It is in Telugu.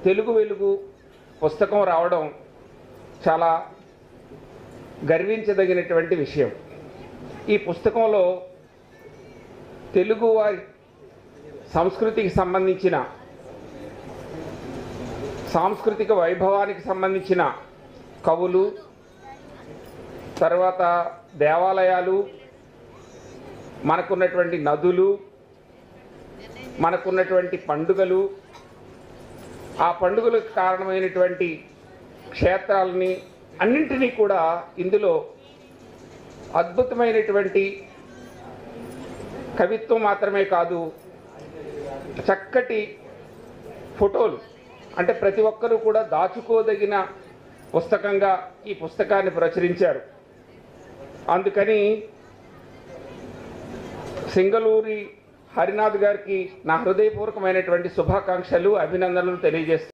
తెలుగు వెలుగు పుస్తకం రావడం చాలా గర్వించదగినటువంటి విషయం. ఈ పుస్తకంలో తెలుగువారి సంస్కృతికి సంబంధించిన సాంస్కృతిక వైభవానికి సంబంధించిన కవులు, తర్వాత దేవాలయాలు, మనకున్నటువంటి నదులు, మనకున్నటువంటి పండుగలు, ఆ పండుగలకు కారణమైనటువంటి క్షేత్రాలని అన్నింటినీ కూడా ఇందులో అద్భుతమైనటువంటి కవిత్వం మాత్రమే కాదు, చక్కటి ఫోటోలు, అంటే ప్రతి ఒక్కరూ కూడా దాచుకోదగిన పుస్తకంగా ఈ పుస్తకాన్ని ప్రచురించారు. అందుకని సింగళూరి హరినాథ్ గారికి నా హృదయపూర్వకమైనటువంటి శుభాకాంక్షలు, అభినందనలు తెలియజేస్తున్నాను.